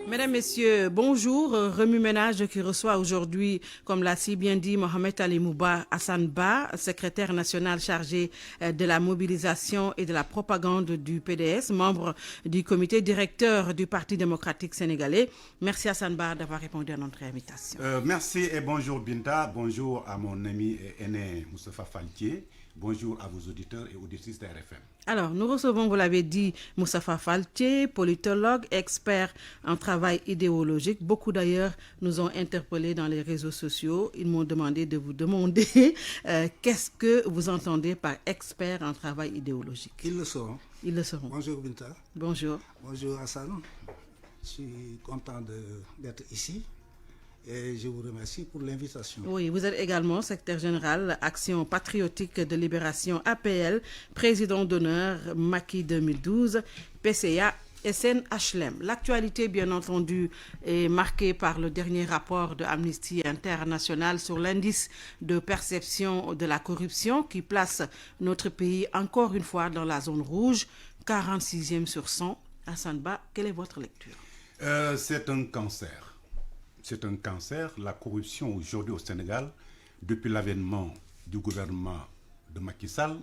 Mesdames, Messieurs, bonjour. Remue-Ménage qui reçoit aujourd'hui, comme l'a si bien dit Mohamed Ali Mouba Hassan Ba, secrétaire national chargé de la mobilisation et de la propagande du PDS, membre du comité directeur du Parti démocratique sénégalais. Merci Hassan Ba d'avoir répondu à notre invitation. Merci et bonjour Binta, bonjour à mon ami et aîné Moustapha Faltier, bonjour à vos auditeurs et auditrices de RFM. Alors, nous recevons, vous l'avez dit, Moustapha Faltier, politologue, expert en travail idéologique. Beaucoup d'ailleurs nous ont interpellés dans les réseaux sociaux. Ils m'ont demandé de vous demander qu'est-ce que vous entendez par expert en travail idéologique. Ils le seront. Ils le seront. Bonjour Binta. Bonjour. Bonjour Hassan. Je suis content d'être ici. Et je vous remercie pour l'invitation. Oui, vous êtes également secrétaire général Action patriotique de libération APL, président d'honneur Macky 2012, PCA SNHLM. L'actualité, bien entendu, est marquée par le dernier rapport de Amnesty International sur l'indice de perception de la corruption qui place notre pays encore une fois dans la zone rouge, 46e sur 100. Hassan Ba, quelle est votre lecture? C'est un cancer. C'est un cancer. La corruption aujourd'hui au Sénégal, depuis l'avènement du gouvernement de Macky Sall,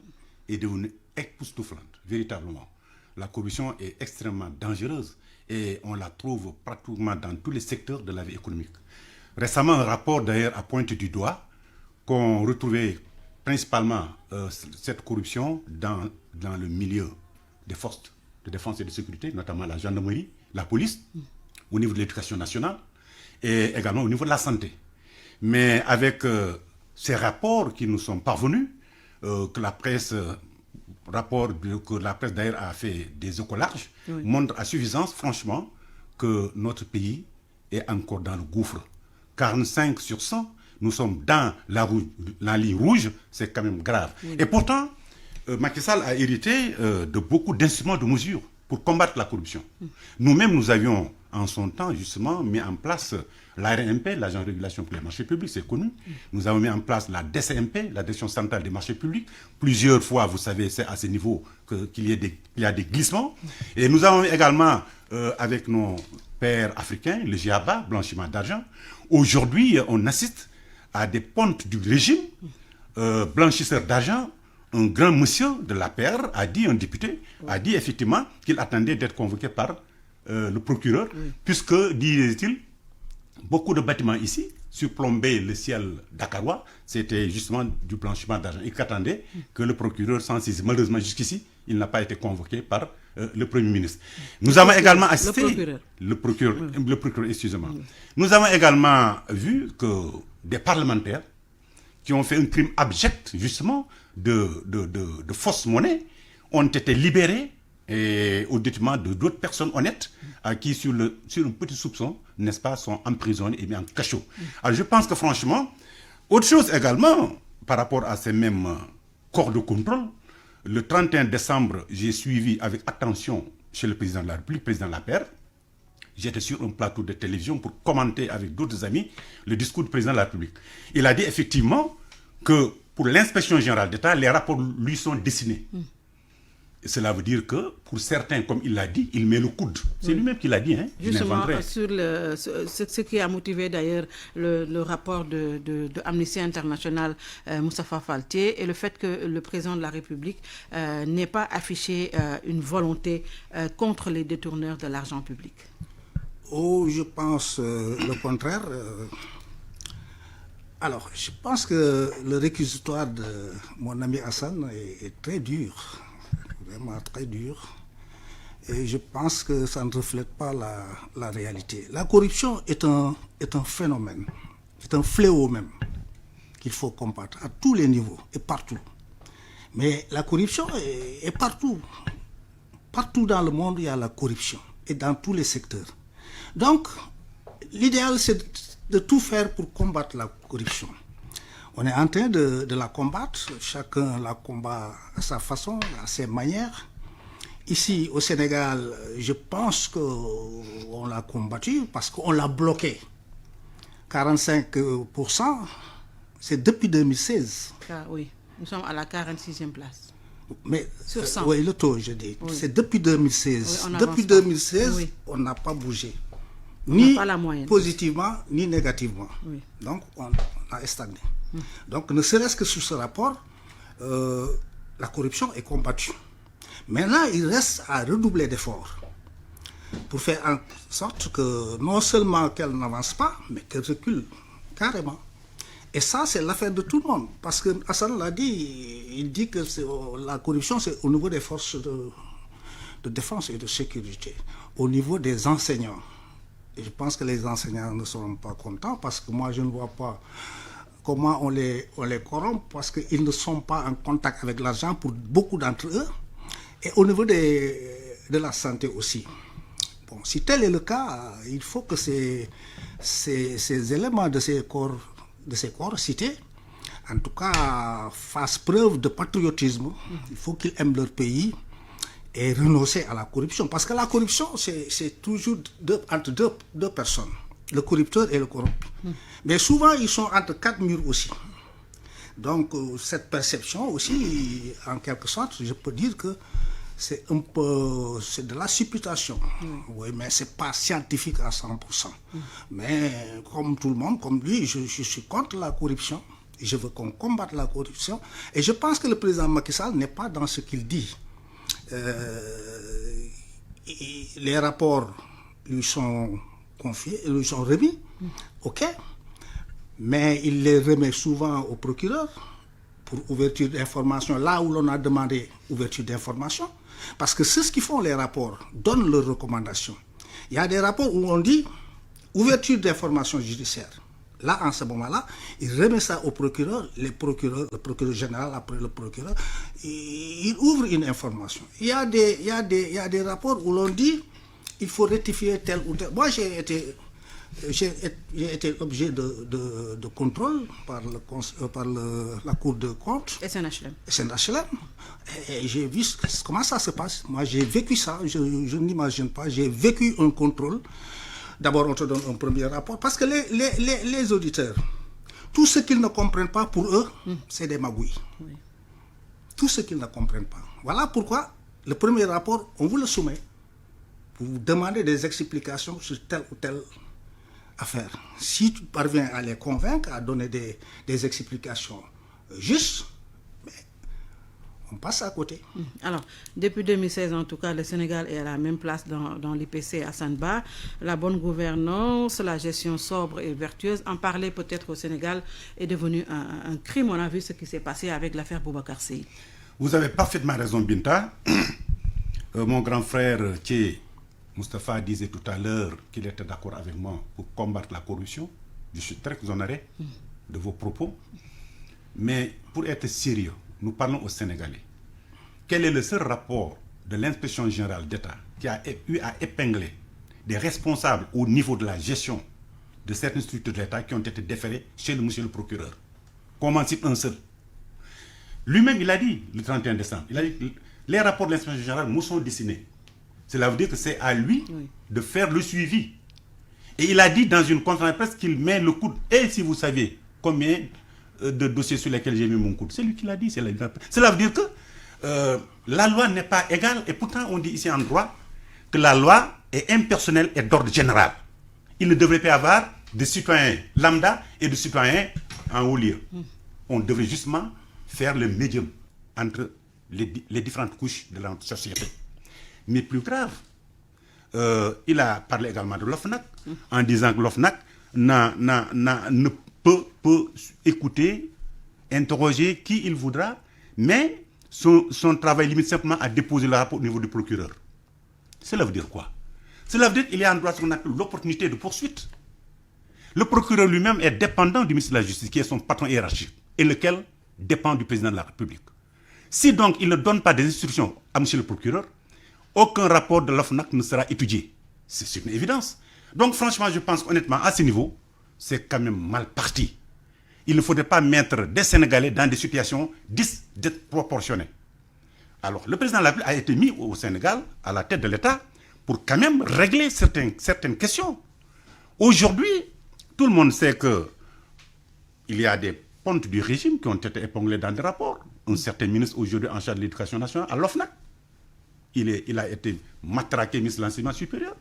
est devenue époustouflante, véritablement. La corruption est extrêmement dangereuse et on la trouve pratiquement dans tous les secteurs de la vie économique. Récemment, un rapport d'ailleurs a pointé du doigt qu'on retrouvait principalement cette corruption dans le milieu des forces de défense et de sécurité, notamment la gendarmerie, la police, au niveau de l'éducation nationale, et également au niveau de la santé. Mais avec ces rapports qui nous sont parvenus, que la presse d'ailleurs a fait des échos larges, oui, montre à suffisance, franchement, que notre pays est encore dans le gouffre. 45 sur 100, nous sommes dans la ligne rouge, c'est quand même grave. Oui. Et pourtant, Macky Sall a hérité de beaucoup d'instruments, de mesures pour combattre la corruption. Nous-mêmes, nous avions en son temps, justement, mis en place l'ARMP, l'Agence de régulation pour les marchés publics, c'est connu. Nous avons mis en place la DCMP, la Direction centrale des marchés publics. Plusieurs fois, vous savez, c'est à ce niveau qu'il y a des glissements. Et nous avons également, avec nos pairs africains, le GIABA, blanchiment d'argent. Aujourd'hui, on assiste à des pontes du régime, blanchisseurs d'argent. Un grand monsieur de l'APR a dit, un député, a dit effectivement qu'il attendait d'être convoqué par le procureur, puisque, disait-il, beaucoup de bâtiments ici surplombaient le ciel dakarois, c'était justement du blanchiment d'argent. Il attendait que le procureur s'en saisisse. Malheureusement, jusqu'ici, il n'a pas été convoqué par le Premier ministre. Nous avons également assisté... Le procureur, excusez-moi. Nous avons également vu que des parlementaires qui ont fait un crime abject, justement, de fausse monnaie, ont été libérés et au détriment d'autres personnes honnêtes à qui, sur un petit soupçon, n'est-ce pas, sont emprisonnés et mis en cachot. Alors je pense que franchement, autre chose également, par rapport à ces mêmes corps de contrôle, le 31 décembre, j'ai suivi avec attention chez le président de la République, président Lapère. J'étais sur un plateau de télévision pour commenter avec d'autres amis le discours du président de la République. Il a dit effectivement que pour l'inspection générale d'État, les rapports lui sont destinés. Et cela veut dire que, pour certains, comme il l'a dit, il met le coude. C'est lui-même qui l'a dit. Hein, justement, sur ce qui a motivé d'ailleurs le rapport de Amnesty International, Moustapha Faltier, et le fait que le président de la République n'ait pas affiché une volonté contre les détourneurs de l'argent public. Oh, je pense le contraire. Alors, je pense que le réquisitoire de mon ami Hassan est très dur. Vraiment très dur. Et je pense que ça ne reflète pas la réalité. La corruption est un phénomène, c'est un fléau même, qu'il faut combattre à tous les niveaux et partout. Mais la corruption est partout. Partout dans le monde, il y a la corruption, et dans tous les secteurs. Donc, l'idéal, c'est de tout faire pour combattre la corruption. On est en train de la combattre, chacun la combat à sa façon, à ses manières. Ici, au Sénégal, je pense qu'on l'a combattu parce qu'on l'a bloqué. 45%, c'est depuis 2016. Oui, nous sommes à la 46e place. Mais, sur 100. Oui, le taux, je dis. Oui. C'est depuis 2016. Oui, depuis 2016, oui, on n'a pas bougé. ni pas la moyenne. Positivement, ni négativement. Oui. Donc, on a stagné. Donc, ne serait-ce que sur ce rapport, la corruption est combattue. Maintenant, il reste à redoubler d'efforts pour faire en sorte que non seulement qu'elle n'avance pas, mais qu'elle recule carrément. Et ça, c'est l'affaire de tout le monde. Parce que Hassan l'a dit, il dit que la corruption, c'est au niveau des forces de défense et de sécurité, au niveau des enseignants. Et je pense que les enseignants ne seront pas contents parce que moi, je ne vois pas comment on les corrompt parce qu'ils ne sont pas en contact avec l'argent pour beaucoup d'entre eux. Et au niveau de la santé aussi. Bon, si tel est le cas, il faut que ces éléments de ces corps cités, en tout cas, fassent preuve de patriotisme. Il faut qu'ils aiment leur pays et renoncer à la corruption. Parce que la corruption, c'est toujours entre deux personnes, le corrupteur et le corrompu. Mais souvent, ils sont entre quatre murs aussi. Donc, cette perception aussi, en quelque sorte, je peux dire que c'est de la supputation. Oui, mais ce n'est pas scientifique à 100%. Mais comme tout le monde, comme lui, je suis contre la corruption. Je veux qu'on combatte la corruption. Et je pense que le président Macky Sall n'est pas dans ce qu'il dit. Les rapports lui sont confiés, lui sont remis, ok, mais il les remet souvent au procureur pour ouverture d'information, là où l'on a demandé ouverture d'information, parce que c'est ce qu'ils font les rapports, donnent leurs recommandations. Il y a des rapports où on dit ouverture d'information judiciaire. Là, en ce moment-là, il remet ça au procureur, le procureur général, après le procureur, il ouvre une information. Il y a des rapports où l'on dit il faut rectifier tel ou tel. Moi, j'ai été objet de contrôle par la Cour de compte. SNHLM. Et j'ai vu comment ça se passe. Moi, j'ai vécu ça, je n'imagine pas. J'ai vécu un contrôle. D'abord, on te donne un premier rapport. Parce que les auditeurs, tout ce qu'ils ne comprennent pas pour eux, c'est des magouilles. Oui. Tout ce qu'ils ne comprennent pas. Voilà pourquoi le premier rapport, on vous le soumet pour vous demander des explications sur telle ou telle affaire. Si tu parviens à les convaincre, à donner des explications justes, on passe à côté. Alors, depuis 2016, en tout cas, le Sénégal est à la même place dans l'IPC à Sanba. La bonne gouvernance, la gestion sobre et vertueuse, en parler peut-être au Sénégal est devenu un crime. On a vu ce qui s'est passé avec l'affaire Boubacar Sèye. Vous avez parfaitement raison, Binta. Mon grand frère Tché Moustapha disait tout à l'heure qu'il était d'accord avec moi pour combattre la corruption. Je suis très honoré de vos propos. Mais pour être sérieux, nous parlons aux Sénégalais. Quel est le seul rapport de l'inspection générale d'État qui a eu à épingler des responsables au niveau de la gestion de certaines structures de l'État qui ont été déférés chez le monsieur le procureur? Comment cite un seul? Lui-même, il a dit le 31 décembre, il a dit que les rapports de l'inspection générale nous sont dessinés. Cela veut dire que c'est à lui de faire le suivi. Et il a dit dans une conférence de presse qu'il met le coude. Et si vous saviez combien de dossiers sur lesquels j'ai mis mon coude, c'est lui qui l'a dit. Cela veut dire que la loi n'est pas égale. Et pourtant, on dit ici en droit que la loi est impersonnelle et d'ordre général. Il ne devrait pas y avoir de citoyens lambda et de citoyens en haut lieu. On devrait justement faire le médium entre les différentes couches de la société. Mais plus grave, il a parlé également de l'OFNAC en disant que l'OFNAC ne peut écouter, interroger qui il voudra, mais son travail limite simplement à déposer le rapport au niveau du procureur. Cela veut dire quoi? Cela veut dire qu'il y a en droit ce qu'on appelle l'opportunité de poursuite. Le procureur lui-même est dépendant du ministre de la Justice, qui est son patron hiérarchique, et lequel dépend du président de la République. Si donc il ne donne pas des instructions à monsieur le procureur, aucun rapport de l'OFNAC ne sera étudié. C'est une évidence. Donc franchement, je pense honnêtement, à ce niveau, c'est quand même mal parti. Il ne faudrait pas mettre des Sénégalais dans des situations disproportionnées. Alors, le président de la République a été mis au Sénégal, à la tête de l'État, pour quand même régler certaines questions. Aujourd'hui, tout le monde sait qu'il y a des pontes du régime qui ont été épinglés dans des rapports. Un certain ministre aujourd'hui en charge de l'éducation nationale, à l'OFNAC, il a été matraqué, ministre de l'enseignement supérieur.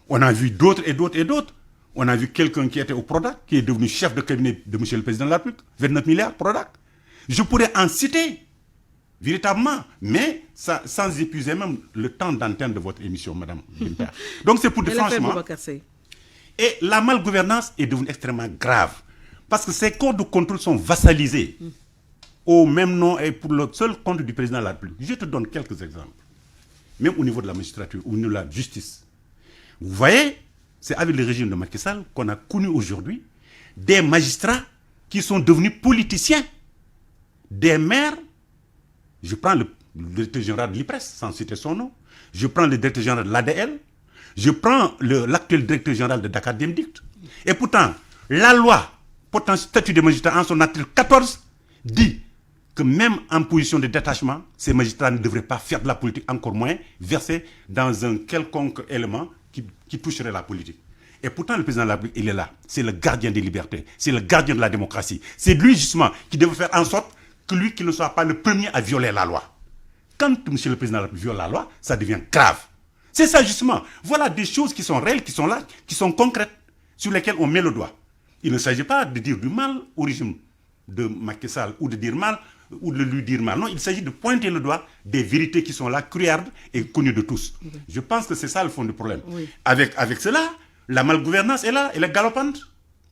On a vu d'autres et d'autres et d'autres. On a vu quelqu'un qui était au Prodac, qui est devenu chef de cabinet de M. le Président de la République, 29 milliards Prodac. Je pourrais en citer, véritablement, mais sans épuiser même le temps d'antenne de votre émission, Madame Binta. Donc c'est pour dire franchement... Et la malgouvernance est devenue extrêmement grave. Parce que ces corps de contrôle sont vassalisés au même nom et pour le seul compte du président de la République. Je te donne quelques exemples. Même au niveau de la magistrature, au niveau de la justice. Vous voyez, c'est avec le régime de Macky Sall qu'on a connu aujourd'hui des magistrats qui sont devenus politiciens. Des maires, je prends le directeur général de l'IPRES, sans citer son nom, je prends le directeur général de l'ADL, je prends l'actuel directeur général de Dakar Demdict. Et pourtant, la loi portant statut des magistrats en son article 14 dit que même en position de détachement, ces magistrats ne devraient pas faire de la politique, encore moins verser dans un quelconque élément qui toucherait la politique. Et pourtant, le président de la République, il est là. C'est le gardien des libertés. C'est le gardien de la démocratie. C'est lui, justement, qui devait faire en sorte que lui, qui ne soit pas le premier à violer la loi. Quand M. le président de la République viole la loi, ça devient grave. C'est ça, justement. Voilà des choses qui sont réelles, qui sont là, qui sont concrètes, sur lesquelles on met le doigt. Il ne s'agit pas de dire du mal au régime de Macky Sall ou de dire mal ou de lui dire mal. Non, il s'agit de pointer le doigt des vérités qui sont là, criardes et connues de tous. Oui. Je pense que c'est ça le fond du problème. Oui. Avec cela, la malgouvernance est là, elle est galopante.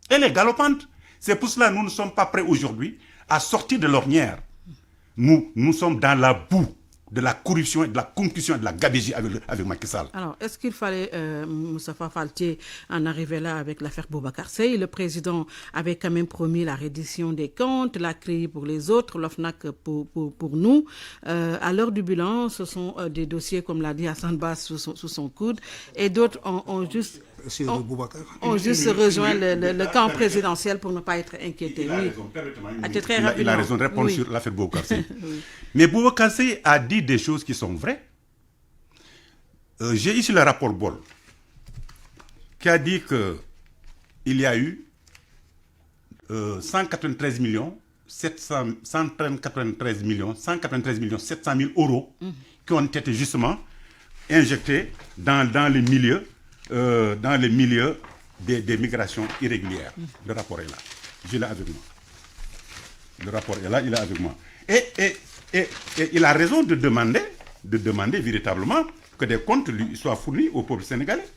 Elle est galopante. C'est pour cela que nous ne sommes pas prêts aujourd'hui à sortir de l'ornière. Nous sommes dans la boue de la corruption et de la concussion et de la gabegie avec Macky Sall. Alors, est-ce qu'il fallait, Moustapha Faltier, en arriver là avec l'affaire Boubacar Seye? Le président avait quand même promis la reddition des comptes, la CRI pour les autres, l'OFNAC pour nous. À l'heure du bilan, ce sont des dossiers, comme l'a dit Hassan Bass, sous son coude, et d'autres ont juste... On juste rejoint le camp présidentiel pour ne pas être inquiété. Il a raison de répondre sur l'affaire Boubacar Seye. Oui. Mais Boubacar Seye a dit des choses qui sont vraies. J'ai ici le rapport Bol qui a dit qu'il y a eu 193 millions 700 000 euros qui ont été justement injectés dans les milieux des migrations irrégulières. Le rapport est là. Je l'ai avec moi. Le rapport est là, il est avec moi. Et il a raison de demander véritablement que des comptes lui soient fournis au peuple sénégalais.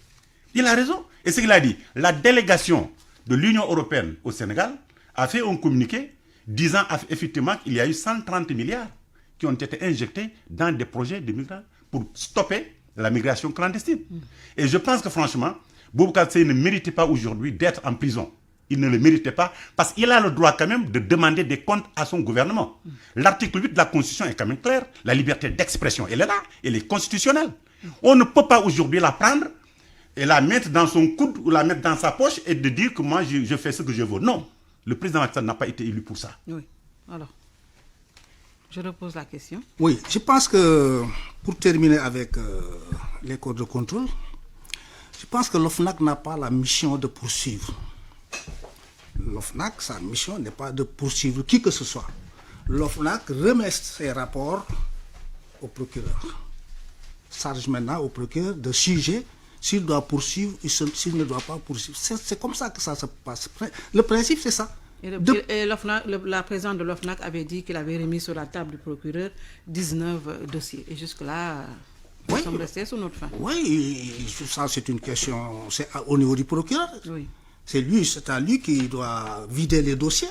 Il a raison. Et ce qu'il a dit, la délégation de l'Union européenne au Sénégal a fait un communiqué disant effectivement qu'il y a eu 130 milliards qui ont été injectés dans des projets de migrants pour stopper la migration clandestine. Et je pense que franchement, Boubacar Seye ne méritait pas aujourd'hui d'être en prison. Il ne le méritait pas parce qu'il a le droit quand même de demander des comptes à son gouvernement. L'article 8 de la Constitution est quand même clair. La liberté d'expression, elle est là, elle est constitutionnelle. On ne peut pas aujourd'hui la prendre et la mettre dans son coude ou la mettre dans sa poche et de dire que moi je fais ce que je veux. Non, le président Macky Sall n'a pas été élu pour ça. Oui, alors, je repose la question. Oui, je pense que pour terminer avec les corps de contrôle, je pense que l'OFNAC n'a pas la mission de poursuivre. L'OFNAC, sa mission n'est pas de poursuivre qui que ce soit. L'OFNAC remet ses rapports au procureur. Charge maintenant au procureur de juger s'il doit poursuivre ou s'il ne doit pas poursuivre. C'est comme ça que ça se passe. Le principe, c'est ça. Et la présidente de l'OFNAC avait dit qu'il avait remis sur la table du procureur 19 dossiers. Et jusque-là, nous sommes restés sur notre fin. Oui, ça c'est une question, c'est au niveau du procureur. Oui. C'est à lui qui doit vider les dossiers.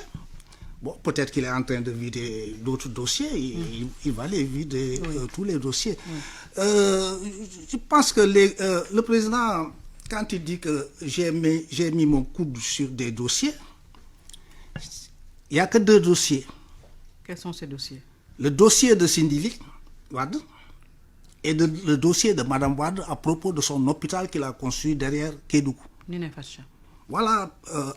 Bon, peut-être qu'il est en train de vider d'autres dossiers, il va les vider tous les dossiers. Je pense que le président, quand il dit que j'ai mis mon coude sur des dossiers, il n'y a que 2 dossiers. Quels sont ces dossiers? Le dossier de Sindili Wade et le dossier de Mme Wade à propos de son hôpital qu'il a construit derrière Kédougou. Voilà,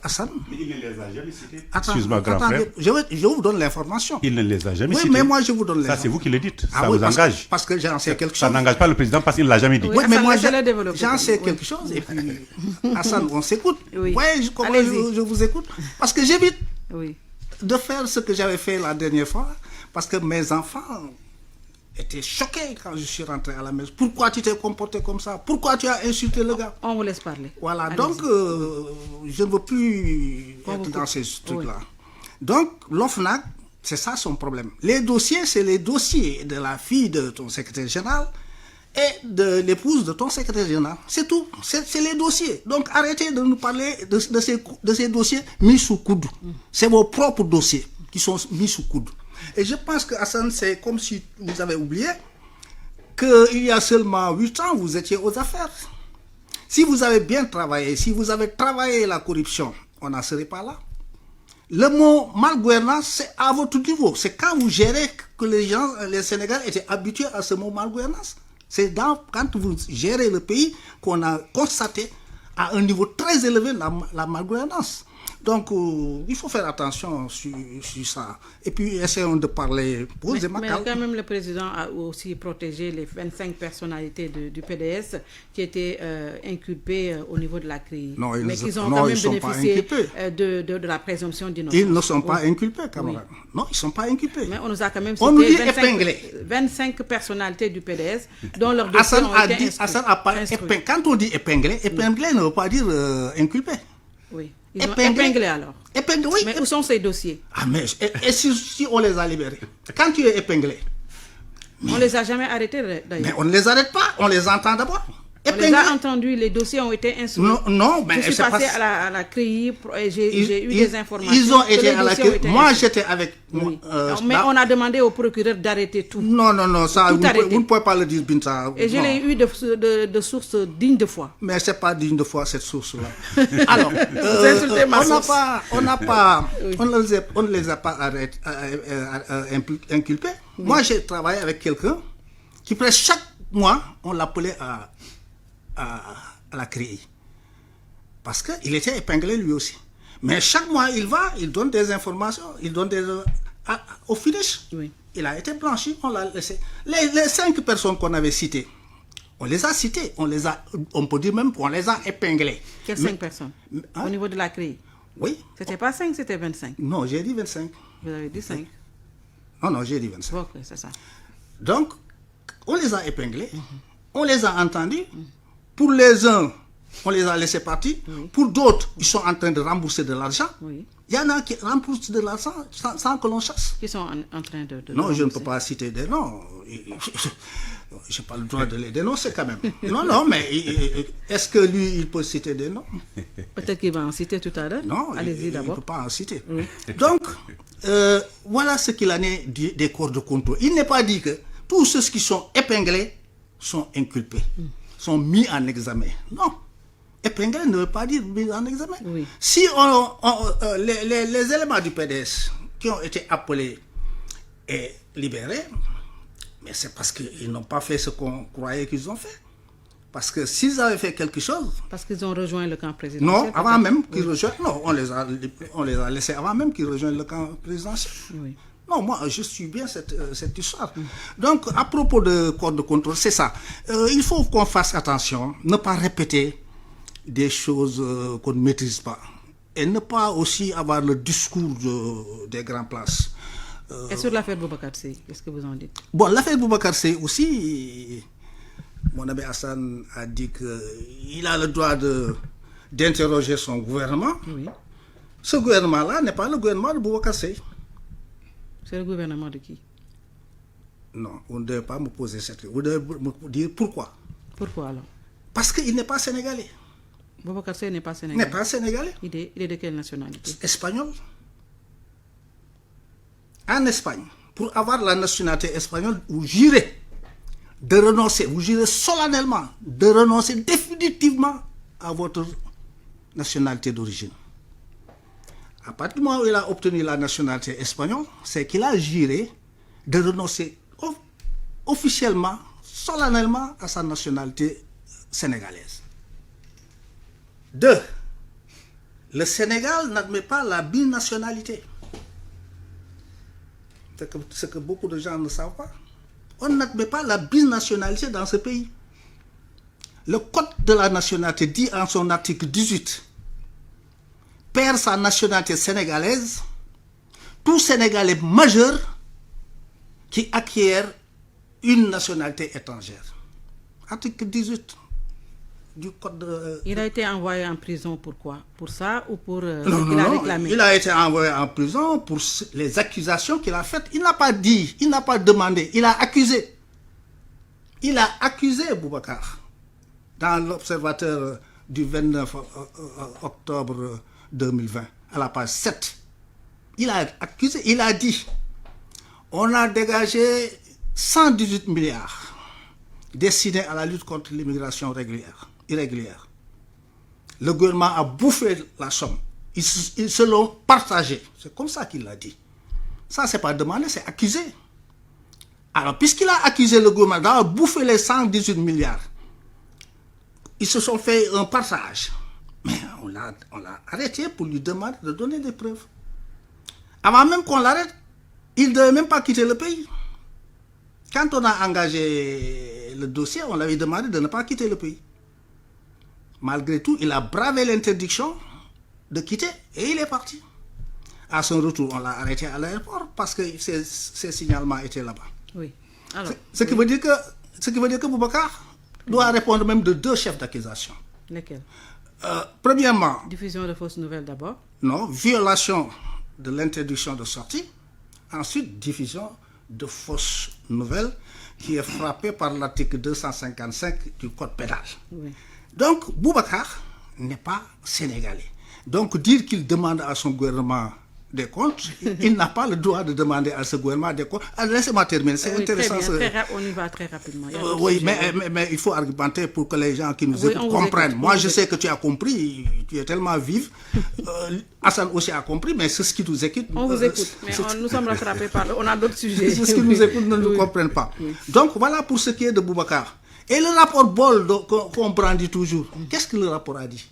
Hassan. Mais il ne les a jamais cités. Excuse-moi, grand frère. Je vous donne l'information. Il ne les a jamais cités. Oui, mais moi je vous donne l'information. Ça, c'est vous qui le dites. Ça vous engage. Parce que j'en sais quelque chose. Ça n'engage pas le président parce qu'il ne l'a jamais dit. Oui, mais moi j'en sais quelque chose. Et puis, Hassan, on s'écoute. Oui, je vous écoute. Parce que j'évite de faire ce que j'avais fait la dernière fois. Parce que mes enfants, été choqué quand je suis rentré à la maison. Pourquoi tu t'es comporté comme ça? Pourquoi tu as insulté le gars? On vous laisse parler. Voilà, Allez-y. donc je ne veux plus être dans ces trucs-là. Donc l'OFNAC, c'est ça son problème. Les dossiers, c'est les dossiers de la fille de ton secrétaire général et de l'épouse de ton secrétaire général. C'est tout. C'est les dossiers. Donc arrêtez de nous parler de ces dossiers mis sous coude. C'est vos propres dossiers qui sont mis sous coude. Et je pense que Hassan, c'est comme si vous avez oublié qu'il y a seulement 8 ans, vous étiez aux affaires. Si vous avez bien travaillé, si vous avez travaillé la corruption, on n'en serait pas là. Le mot mal-gouvernance, c'est à votre niveau. C'est quand vous gérez que les Sénégalais étaient habitués à ce mot mal-gouvernance. C'est quand vous gérez le pays qu'on a constaté à un niveau très élevé la mal-gouvernance. Donc, il faut faire attention sur ça. Et puis, essayons de parler posément. Mais quand même, le président a aussi protégé les 25 personnalités du PDS qui étaient inculpées au niveau de la CRI. Mais qui ont quand même bénéficié de la présomption d'innocence. Ils ne sont pas inculpés, camarades. Oui. Non, ils ne sont pas inculpés. Mais on nous a quand même cité nous dit épinglés. 25 personnalités du PDS dont leurs dossiers ont été instruits. Hassan a parlé quand on dit épinglé, épinglé ne veut pas dire inculpé. Oui. Ils ont épinglé alors. Épinglé, oui. Mais où sont ces dossiers? Ah, mais et si on les a libérés? Quand tu es épinglé? On ne les a jamais arrêtés d'ailleurs. Mais on ne les arrête pas, on les entend d'abord. On les a entendus, les dossiers ont été instruits. Non, mais je suis passé à la CRI et j'ai eu des informations. Ils ont été à la CRI. Moi, j'étais avec. Oui. Mais on a demandé au procureur d'arrêter tout. Non, ça, vous ne pouvez pas le dire, Binta. Et je l'ai eu de sources dignes de foi. Mais ce n'est pas digne de foi, cette source-là. Alors, on ne les a pas inculpés. Moi, j'ai travaillé avec quelqu'un qui, presque chaque mois, on l'appelait à la CRI. Parce qu'il était épinglé lui aussi. Mais chaque mois, il donne des informations, il donne au finish. Oui. Il a été blanchi, on l'a laissé. Les 5 personnes qu'on avait citées, on les a citées, on peut dire même qu'on les a épinglées. Quelles 5 personnes? Au niveau de la CRI? Oui. C'était pas 5, c'était 25. Non, j'ai dit 25. Vous avez dit 5. Non, j'ai dit 25. Ok, c'est ça. Donc, on les a épinglés, on les a entendus. Pour les uns, on les a laissés partir. Oui. Pour d'autres, ils sont en train de rembourser de l'argent. Oui. Il y en a qui remboursent de l'argent sans que l'on chasse. Qui sont en train de non, je ne peux pas citer des noms. Je n'ai pas le droit de les dénoncer quand même. Non, mais est-ce que lui, il peut citer des noms? Peut-être qu'il va en citer tout à l'heure. Non, allez-y d'abord. Il ne peut pas en citer. Oui. Donc, voilà ce qu'il en est des corps de contrôle. Il n'est pas dit que tous ceux qui sont épinglés sont inculpés, sont mis en examen. Non. Épinglé ne veut pas dire mis en examen. Oui. Si les éléments du PDS qui ont été appelés et libérés, mais c'est parce qu'ils n'ont pas fait ce qu'on croyait qu'ils ont fait. Parce que s'ils avaient fait quelque chose... Parce qu'ils ont rejoint le camp présidentiel. Non, avant même qu'ils rejoignent... Non, on les a laissés avant même qu'ils rejoignent le camp présidentiel. Oui. Non, moi, je suis bien cette histoire. Donc, à propos de corps de contrôle, c'est ça. Il faut qu'on fasse attention, ne pas répéter des choses qu'on ne maîtrise pas. Et ne pas aussi avoir le discours des grands places. Et sur l'affaire Boubacar Seye, qu'est-ce que vous en dites? Bon, l'affaire Boubacar Seye aussi, mon ami Hassan a dit qu'il a le droit d'interroger son gouvernement. Oui. Ce gouvernement-là n'est pas le gouvernement de Boubacar Seye. C'est le gouvernement de qui? Non, vous ne devez pas me poser cette question. Vous devez me dire pourquoi. Pourquoi alors? Parce qu'il n'est pas sénégalais. Boubacar Seye n'est pas sénégalais. N'est pas sénégalais. Il est de quelle nationalité? Espagnol. En Espagne, pour avoir la nationalité espagnole, vous jurez de renoncer, vous jurez solennellement de renoncer définitivement à votre nationalité d'origine. À partir du moment où il a obtenu la nationalité espagnole, c'est qu'il a juré de renoncer officiellement, solennellement à sa nationalité sénégalaise. 2. Le Sénégal n'admet pas la binationalité. C'est ce que beaucoup de gens ne savent pas. On n'admet pas la binationalité dans ce pays. Le code de la nationalité dit en son article 18 perd sa nationalité sénégalaise tout Sénégalais majeur qui acquiert une nationalité étrangère. Article 18 du code de... Il a été envoyé en prison pourquoi? Pour ça ou pour ce Non, qu'il a non, réclamé? il a été envoyé en prison pour les accusations qu'il a faites. Il n'a pas dit, il n'a pas demandé, il a accusé. Il a accusé Boubacar dans l'Observateur du 29 octobre 2020, à la page 7. Il a accusé, il a dit, on a dégagé 118 milliards destinés à la lutte contre l'immigration irrégulière. Le gouvernement a bouffé la somme. Ils se l'ont partagé. C'est comme ça qu'il l'a dit. Ça, c'est pas demandé, c'est accusé. Alors, puisqu'il a accusé le gouvernement d'avoir bouffé les 118 milliards, ils se sont fait un partage. Mais on l'a arrêté pour lui demander de donner des preuves. Avant même qu'on l'arrête, il ne devait même pas quitter le pays. Quand on a engagé le dossier, on lui avait demandé de ne pas quitter le pays. Malgré tout, il a bravé l'interdiction de quitter et il est parti. À son retour, on l'a arrêté à l'aéroport parce que ses signalements étaient là-bas. Oui. Alors, Ce qui veut dire que Boubacar doit répondre même de 2 chefs d'accusation. lesquels? Premièrement, Diffusion de fausses nouvelles d'abord. non, violation de l'interdiction de sortie. Ensuite, diffusion de fausses nouvelles qui est frappée par l'article 255 du Code pénal. Oui. Donc, Boubacar n'est pas sénégalais. Donc, dire qu'il demande à son gouvernement des comptes, il n'a pas le droit de demander à ce gouvernement des comptes. Laissez-moi terminer, c'est Oui, intéressant. très bien, on y va très rapidement. Il y a d'autres Oui, sujets. mais il faut argumenter pour que les gens qui nous Oui, écoutent on vous comprennent. écoute, Moi, on je vous sais que tu as compris, tu es tellement vive. Hassan aussi a compris, mais ceux qui nous écoutent... On vous écoute, mais nous sommes rattrapés par... On a d'autres sujets. Ceux qui nous écoutent ne nous comprennent pas. Donc, voilà pour ce qui est de Boubacar. Et le rapport Bol qu'on brandit toujours, qu'est-ce que le rapport a dit?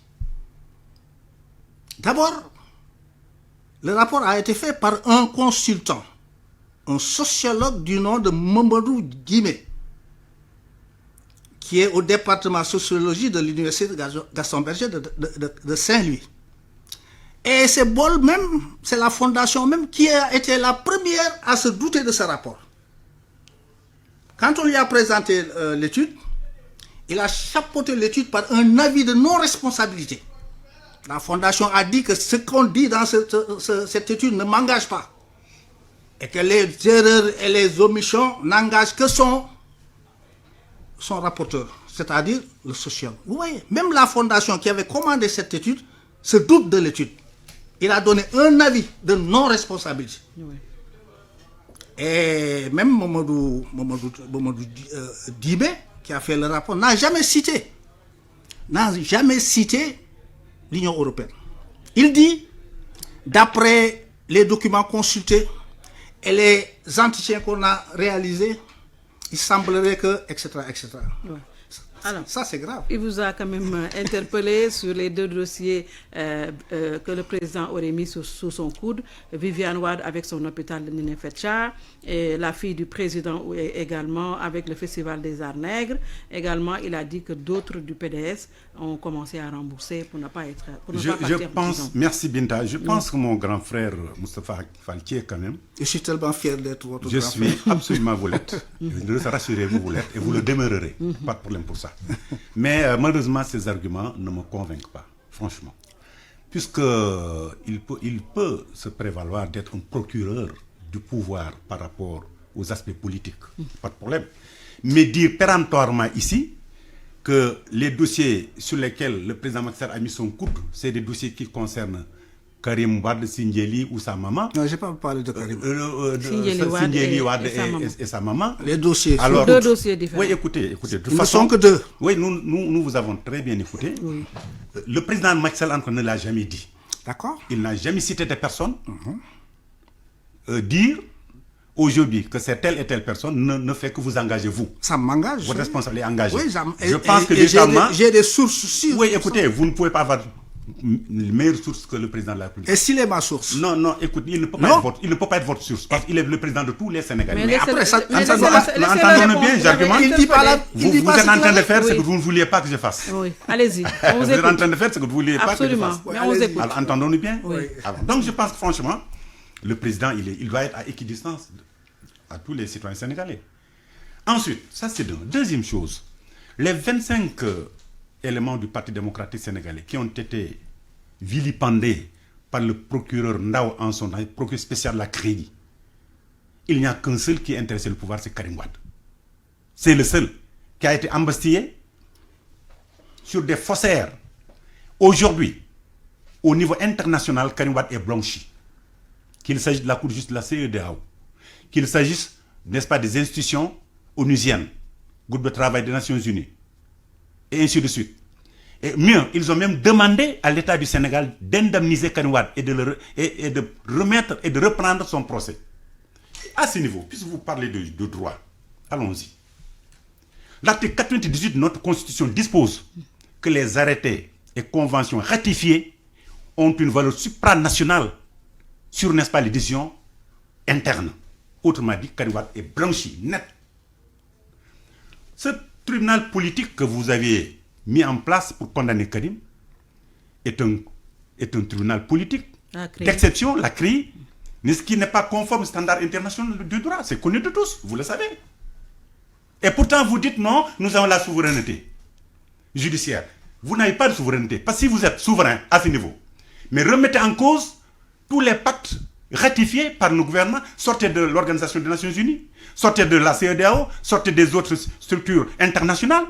D'abord, le rapport a été fait par un consultant, un sociologue du nom de Mamadou Guimé, qui est au département sociologie de l'université Gaston Berger de Saint-Louis. Et c'est Bol même, c'est la fondation même qui a été la première à se douter de ce rapport. Quand on lui a présenté l'étude, il a chapeauté l'étude par un avis de non-responsabilité. La fondation a dit que ce qu'on dit dans cette étude ne m'engage pas. Et que les erreurs et les omissions n'engagent que son rapporteur, c'est-à-dire le sociologue. Vous voyez, même la fondation qui avait commandé cette étude se doute de l'étude. Il a donné un avis de non-responsabilité. Oui. Et même Mamadou Dibé, qui a fait le rapport, n'a jamais cité l'Union européenne. Il dit, d'après les documents consultés et les entretiens qu'on a réalisés, il semblerait que, etc., etc. Ouais. Alors, ça, c'est grave. il vous a quand même interpellé sur les 2 dossiers que le président aurait mis sous son coude. Viviane Wade avec son hôpital de Ninefetcha, et la fille du président également avec le Festival des Arts Nègres. Également, il a dit que d'autres du PDS ont commencé à rembourser pour ne pas être Je pense, merci Binta, je pense que mon grand frère Moustapha Faltier quand même. Je suis tellement fier d'être votre Je grand suis frère. absolument vous l'êtes. Rassurez-vous, vous l'êtes et vous le demeurerez. Pas de problème pour ça. Mais malheureusement, ces arguments ne me convainquent pas, franchement. Puisqu'il peut se prévaloir d'être un procureur du pouvoir par rapport aux aspects politiques. Pas de problème. Mais dire péremptoirement ici que les dossiers sur lesquels le président Macky Sall a mis son coude, c'est des dossiers qui concernent Karim Wade, Sindiély ou sa maman. Non, je n'ai pas parlé de Karim. Sindiély Wade et sa maman. Les dossiers. Alors, 2 dossiers différents. Oui, écoutez. De Ils toute ne façon, sont que 2. oui, nous vous avons très bien écouté. Oui. Le président Macky Sall ne l'a jamais dit. D'accord. Il n'a jamais cité des personnes. Dire aujourd'hui que c'est telle et telle personne ne fait que vous engager vous. Ça m'engage. Votre responsable est engagé. Oui, je pense que véritablement... j'ai des sources sûres. Oui, écoutez, vous ne pouvez pas avoir une meilleure source que le président de la République. Et s'il est ma source? Non, écoute, il ne peut pas être votre source parce qu'il est le président de tous les Sénégalais. Mais après, ça, entendons-nous bien, j'argumente. Il dit pas là. Vous êtes en train de faire ce que vous ne vouliez pas que je fasse. Oui, allez-y, on vous Vous êtes en écoute. train de faire ce que vous ne vouliez pas que je fasse. Absolument, mais on vous écoute. Alors, entendons-nous bien? Oui. Alors, donc, je pense que franchement, le président, il doit être à équidistance à tous les citoyens sénégalais. Ensuite, ça c'est d'un. Deuxième chose, les 25 éléments du Parti démocratique sénégalais qui ont été vilipendés par le procureur Ndao en son temps, procureur spécial de la CREI, il n'y a qu'un seul qui est intéressé le pouvoir, c'est Karim Wade. C'est le seul qui a été embastillé sur des faussaires. Aujourd'hui, au niveau international, Karim Wade est blanchi. Qu'il s'agisse de la Cour de justice de la CEDEAO, qu'il s'agisse, n'est-ce pas, des institutions onusiennes, groupe de travail des Nations Unies, et ainsi de suite. Et mieux, ils ont même demandé à l'État du Sénégal d'indemniser Karim Wade et de remettre et de reprendre son procès. À ce niveau, puisque vous parlez de droit, allons-y. L'article 98 de notre Constitution dispose que les arrêtés et conventions ratifiées ont une valeur supranationale sur, n'est-ce pas, les décisions internes. Autrement dit, Karim Wade est blanchi, net. Ce tribunal politique que vous avez mis en place pour condamner Karim est un tribunal politique d'exception, la CREI, ce qui n'est pas conforme au standard international du droit. C'est connu de tous, vous le savez. Et pourtant, vous dites non, nous avons la souveraineté judiciaire. Vous n'avez pas de souveraineté, parce que si vous êtes souverain à ce niveau, mais remettez en cause tous les pactes ratifiés par nos gouvernements, sortez de l'Organisation des Nations Unies, sortez de la CEDEAO, sortez des autres structures internationales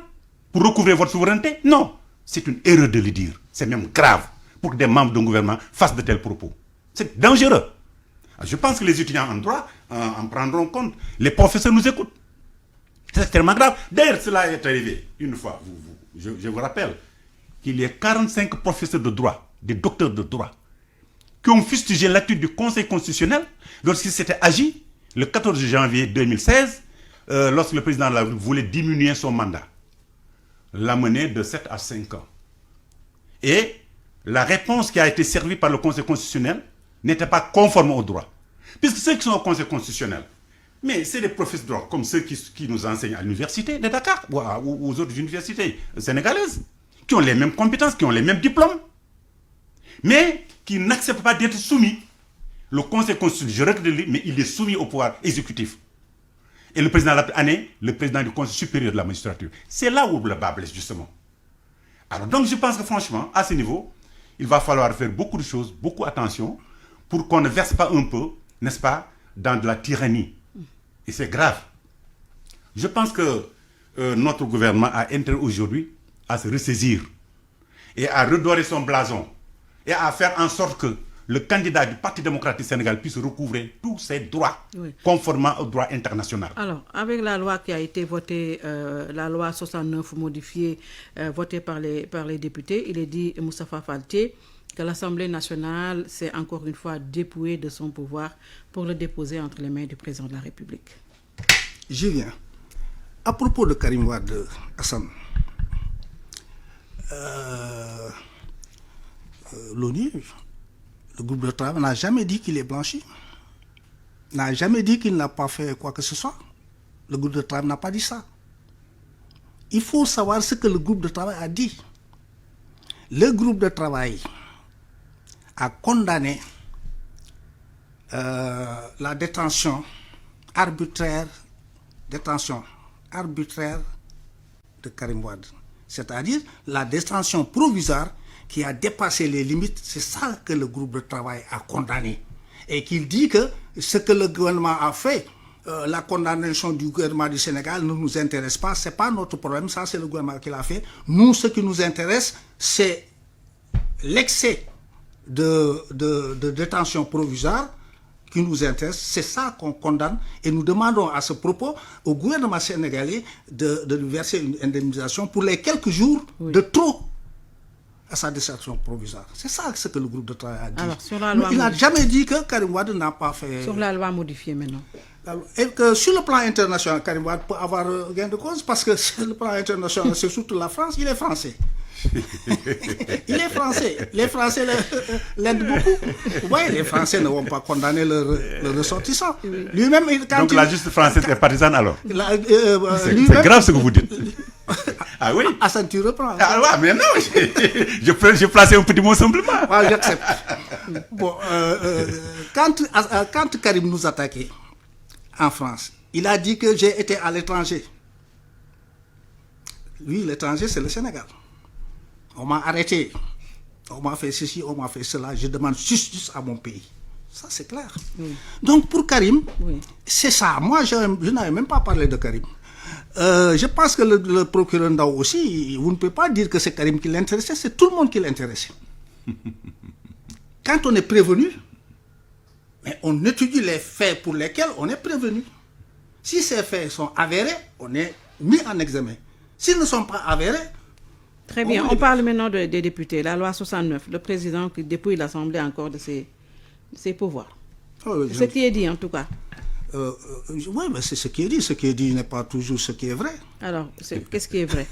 pour recouvrer votre souveraineté. Non, c'est une erreur de le dire. C'est même grave pour que des membres d'un gouvernement fassent de tels propos. C'est dangereux. Je pense que les étudiants en droit en prendront compte. Les professeurs nous écoutent. C'est extrêmement grave. D'ailleurs, cela est arrivé une fois. Je vous rappelle qu'il y a 45 professeurs de droit, des docteurs de droit, qui ont fustigé l'attitude du Conseil constitutionnel lorsqu'il s'était agi, le 14 janvier 2016, lorsque le président voulait diminuer son mandat, l'amener de 7 à 5 ans. Et la réponse qui a été servie par le Conseil constitutionnel n'était pas conforme au droit. Puisque ceux qui sont au Conseil constitutionnel, mais c'est des professeurs de droit, comme ceux qui nous enseignent à l'université de Dakar ou aux autres universités sénégalaises, qui ont les mêmes compétences, qui ont les mêmes diplômes, mais qui n'acceptent pas d'être soumis. Le Conseil constitutionnel, je regrette de lui, mais il est soumis au pouvoir exécutif. Et le président l'a année, le président du Conseil supérieur de la magistrature. C'est là où le bas blesse, justement. Alors, donc, je pense que franchement, à ce niveau, il va falloir faire beaucoup de choses, beaucoup attention, pour qu'on ne verse pas un peu, n'est-ce pas, dans de la tyrannie. Et c'est grave. Je pense que notre gouvernement a intérêt aujourd'hui à se ressaisir et à redorer son blason et à faire en sorte que le candidat du Parti démocratique sénégalais puisse recouvrer tous ses droits, conformément au droit international. Alors, avec la loi qui a été votée, la loi 69 modifiée, votée par les députés, il est dit, Moustapha Faltier, que l'Assemblée nationale s'est encore une fois dépouillée de son pouvoir pour le déposer entre les mains du président de la République. J'y viens. À propos de Karim Wade, Hassan, l'ONU, le groupe de travail, n'a jamais dit qu'il est blanchi, n'a jamais dit qu'il n'a pas fait quoi que ce soit. Le groupe de travail n'a pas dit ça. Il faut savoir ce que le groupe de travail a dit. Le groupe de travail a condamné la détention arbitraire de Karim Wade. C'est-à-dire la détention provisoire qui a dépassé les limites. C'est ça que le groupe de travail a condamné. Et qu'il dit que ce que le gouvernement a fait, la condamnation du gouvernement du Sénégal ne nous intéresse pas. Ce n'est pas notre problème, ça c'est le gouvernement qui l'a fait. Nous, ce qui nous intéresse, c'est l'excès de détention provisoire qui nous intéresse. C'est ça qu'on condamne. Et nous demandons à ce propos au gouvernement sénégalais de lui verser une indemnisation pour les quelques jours de trop à sa détention provisoire. C'est ça ce que le groupe de travail a dit. Alors, sur la loi il n'a jamais dit que Karim Wade n'a pas fait... Sur la loi modifiée maintenant. Et que sur le plan international, Karim Wade peut avoir gain de cause parce que sur le plan international, c'est surtout la France, il est français. Il est français. Les Français l'aident beaucoup. Vous voyez, les Français ne vont pas condamner le ressortissant. Lui-même, donc la justice française est partisane alors. C'est grave ce que vous dites. Ah oui. Hassan, tu reprends. Ah ouais, mais non, je plaçais un petit mot simplement. Ah, j'accepte. Bon, quand Karim nous attaquait en France, Il a dit que j'ai été à l'étranger. Lui, l'étranger, c'est le Sénégal. On m'a arrêté. On m'a fait ceci, on m'a fait cela. Je demande justice à mon pays. Ça, c'est clair. Oui. Donc, pour Karim, oui, c'est ça. Moi, je n'avais même pas parlé de Karim. Je pense que le procureur Ndao aussi, vous ne pouvez pas dire que c'est Karim qui l'intéressait, c'est tout le monde qui l'intéressait. Quand on est prévenu, on étudie les faits pour lesquels on est prévenu. Si ces faits sont avérés, on est mis en examen. S'ils ne sont pas avérés... Très bien, on parle maintenant des députés. La loi 69, le président qui dépouille l'Assemblée encore de ses pouvoirs. C'est ce qui est dit en tout cas. Oui, mais c'est ce qui est dit. Ce qui est dit n'est pas toujours ce qui est vrai. Alors, qu'est-ce qui est vrai?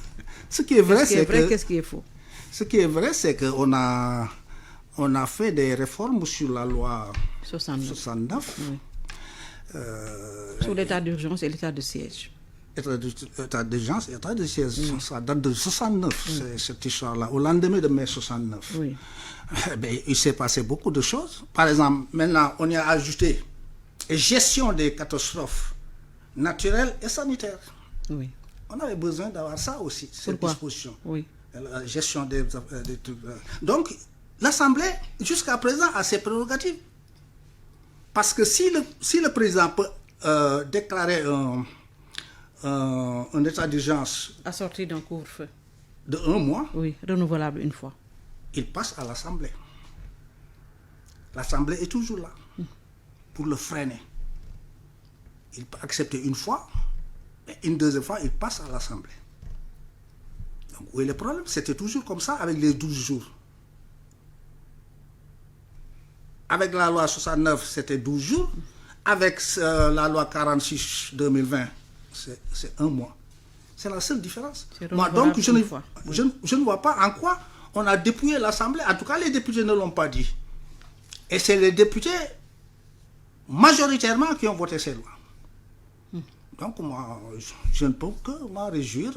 Ce qui est vrai, c'est que... Qu'est-ce qui est faux? Ce qui est vrai, c'est qu'on a fait des réformes sur la loi 69. Oui. Sur l'état d'urgence et l'état de siège. État d'urgence et état de siège. Oui. Ça date de 69, oui, cette histoire-là, au lendemain de mai 69. Oui. Il s'est passé beaucoup de choses. Par exemple, maintenant, on y a ajouté gestion des catastrophes naturelles et sanitaires. Oui. On avait besoin d'avoir ça aussi, cette disposition. Oui. La gestion des trucs. Donc, l'Assemblée, jusqu'à présent, a ses prérogatives. Parce que si le président peut déclarer un état d'urgence... assorti d'un couvre-feu. De 1 mois. Oui, renouvelable une fois. Il passe à l'Assemblée. L'Assemblée est toujours là pour le freiner. Il peut accepter une fois, mais une deuxième fois, il passe à l'Assemblée. Donc, où est le problème? C'était toujours comme ça avec les 12 jours. Avec la loi 69, c'était 12 jours. Avec la loi 46-2020, c'est 1 mois. C'est la seule différence. Moi, donc, je ne vois pas en quoi on a dépouillé l'Assemblée. En tout cas, les députés ne l'ont pas dit. Et c'est les députés majoritairement qui ont voté ces lois. Donc, moi, je ne peux que m'en réjouir.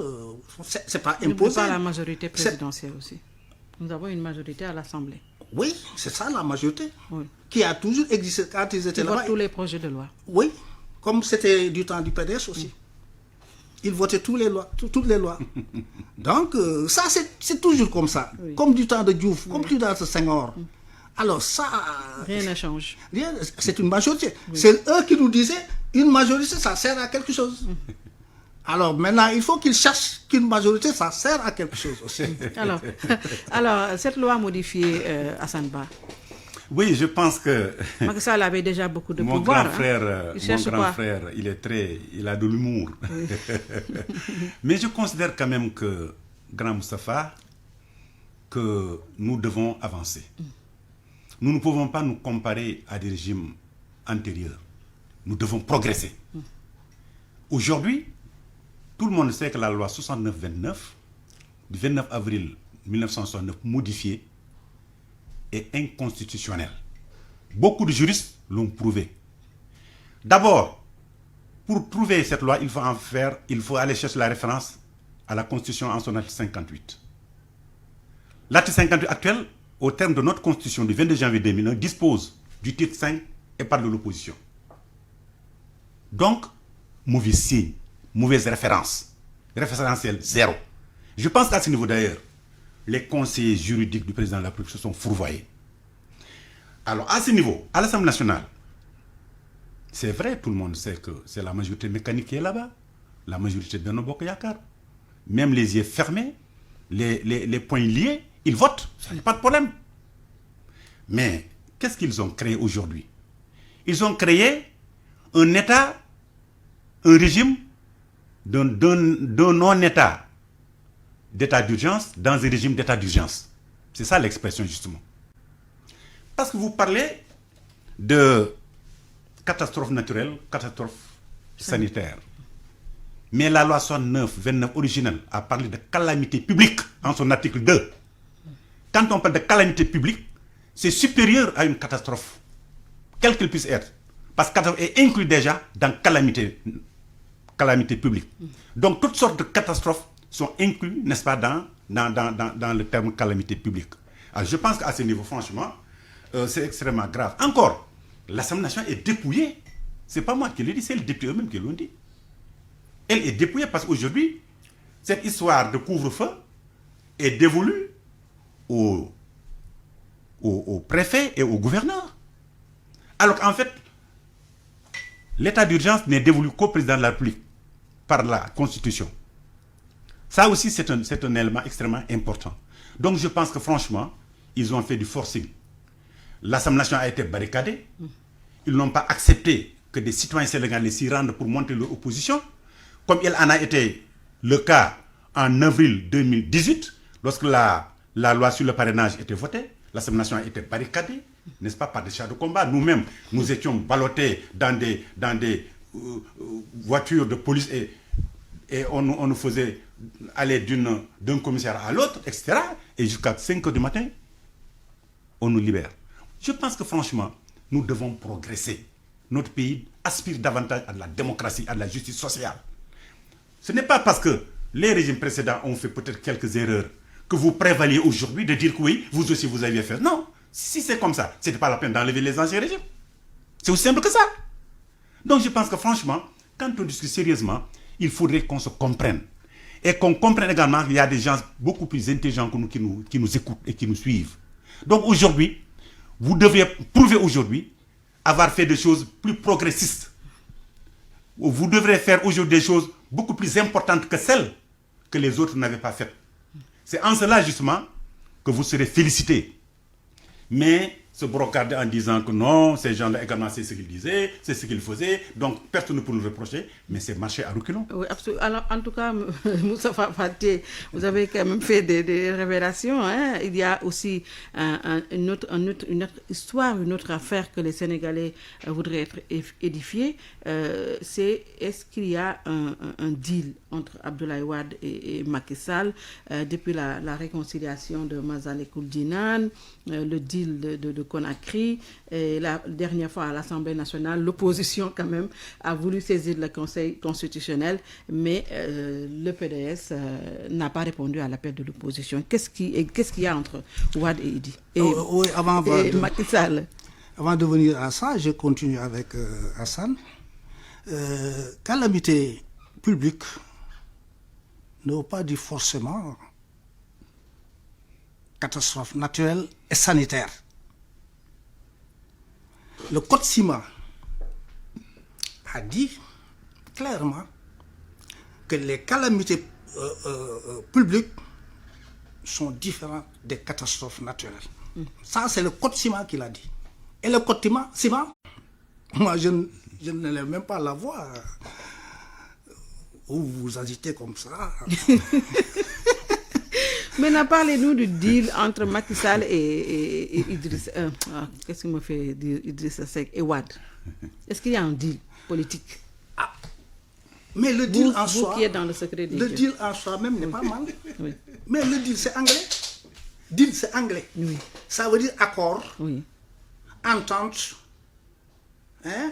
C'est pas imposé. Pas la majorité présidentielle aussi. Nous avons une majorité à l'Assemblée. Oui, c'est ça la majorité. Oui. Qui a toujours existé quand ils étaient là-bas. Tous les projets de loi. Oui, comme c'était du temps du PDS aussi. Ils votaient toutes les lois. Donc, ça, c'est toujours comme ça. Oui. Comme du temps de Diouf, comme du temps de Senghor. Alors ça... Rien ne change. C'est une majorité. Oui. C'est eux qui nous disaient, une majorité, ça sert à quelque chose. Alors maintenant, il faut qu'ils cherchent qu'une majorité, ça sert à quelque chose aussi. alors cette loi modifiée, Hassan Ba. Oui, je pense que... Macky Sall avait déjà beaucoup de mon pouvoir. Grand frère, mon grand frère, il a de l'humour. Oui. Mais je considère quand même que, grand Moustapha, que nous devons avancer. Nous ne pouvons pas nous comparer à des régimes antérieurs. Nous devons progresser. Aujourd'hui, tout le monde sait que la loi 69-29, du 29 avril 1969, modifiée, est inconstitutionnelle. Beaucoup de juristes l'ont prouvé. D'abord, pour prouver cette loi, il faut aller chercher la référence à la Constitution en son article 58. L'article 58 actuel, au terme de notre Constitution du 22 janvier 2001, dispose du titre 5 et parle de l'opposition. Donc, mauvais signe, mauvaise référence, référentiel 0. Je pense qu'à ce niveau d'ailleurs, les conseillers juridiques du président de la République se sont fourvoyés. Alors, à ce niveau, à l'Assemblée nationale, c'est vrai, tout le monde sait que c'est la majorité mécanique qui est là-bas, la majorité de Benno Bokk Yakaar. Même les yeux fermés, les poings liés, ils votent, ça n'est pas de problème. Mais qu'est-ce qu'ils ont créé aujourd'hui? Ils ont créé un État, un régime d'un non-État d'état d'urgence dans un régime d'état d'urgence. C'est ça l'expression justement. Parce que vous parlez de catastrophe naturelle, catastrophe sanitaire. Mais la loi 69-29 originelle a parlé de calamité publique en son article 2. Quand on parle de calamité publique, c'est supérieur à une catastrophe, quelle qu'elle puisse être. Parce que catastrophe est inclus déjà dans calamité publique. Donc toutes sortes de catastrophes sont inclus, n'est-ce pas, dans le terme calamité publique. Alors je pense qu'à ce niveau, franchement, c'est extrêmement grave. Encore, l'Assemblée nationale est dépouillée Ce n'est pas moi qui le dis, c'est les députés eux-mêmes qui l'ont dit. Elle est dépouillée parce qu'aujourd'hui, cette histoire de couvre-feu est dévolue au préfet et au gouverneur. Alors qu'en fait, l'état d'urgence n'est dévolu qu'au président de la République par la Constitution. Ça aussi, c'est un élément extrêmement important. Donc je pense que franchement, ils ont fait du forcing. L'Assemblée nationale a été barricadée. Ils n'ont pas accepté que des citoyens sénégalais s'y rendent pour montrer leur opposition, comme il en a été le cas en avril 2018, lorsque la loi sur le parrainage était votée. L'Assemblée nationale était barricadée, n'est-ce pas, par des chars de combat. Nous-mêmes, nous étions ballottés dans des voitures de police et on nous faisait aller d'un commissaire à l'autre, etc. Et jusqu'à 5 h du matin, on nous libère. Je pense que franchement, nous devons progresser. Notre pays aspire davantage à la démocratie, à la justice sociale. Ce n'est pas parce que les régimes précédents ont fait peut-être quelques erreurs que vous prévaliez aujourd'hui de dire que oui, vous aussi vous aviez fait. Non, si c'est comme ça, ce n'était pas la peine d'enlever les anciens régimes. C'est aussi simple que ça. Donc je pense que franchement, quand on discute sérieusement, il faudrait qu'on se comprenne. Et qu'on comprenne également qu'il y a des gens beaucoup plus intelligents que nous qui nous écoutent et qui nous suivent. Donc aujourd'hui, vous devez prouver aujourd'hui avoir fait des choses plus progressistes. Vous devrez faire aujourd'hui des choses beaucoup plus importantes que celles que les autres n'avaient pas faites. C'est en cela justement que vous serez félicités. Mais se brocarder en disant que non, ces gens-là également c'est ce qu'ils disaient, c'est ce qu'ils faisaient, donc personne ne peut nous reprocher, mais c'est marcher à reculons. Oui, absolument. Alors, en tout cas, Moustapha Faté, vous avez quand même fait des révélations. Hein. Il y a aussi une autre histoire, une autre affaire que les Sénégalais voudraient être édifiés. C'est est-ce qu'il y a un deal entre Abdoulaye Wade et Macky Sall depuis la réconciliation de Mazal Kouldinan, le deal de Conakry, et la dernière fois à l'Assemblée nationale, l'opposition quand même a voulu saisir le Conseil constitutionnel, mais le PDS n'a pas répondu à l'appel de l'opposition. Qu'est-ce qu'il y a entre Wade et Idi et Macky Sall? Avant de venir à ça, je continue avec Hassan. Calamité publique ne veut pas dire forcément catastrophe naturelle et sanitaire. Le Code CIMA a dit clairement que les calamités publiques sont différentes des catastrophes naturelles. Ça, c'est le Code CIMA qui l'a dit. Et le Code CIMA, moi, je ne l'ai même pas la voix. Où vous agitez comme ça. Maintenant, parlez-nous du deal entre Macky Sall et Idriss. Qu'est-ce qui me fait dire Idriss Seck et Wade? Est-ce qu'il y a un deal politique? Mais le deal en soi, qui est dans le secret des le dieux. deal en soi-même n'est pas mal. Oui. Mais le deal, c'est anglais. Deal, c'est anglais. Oui. Ça veut dire accord, Oui. entente, hein,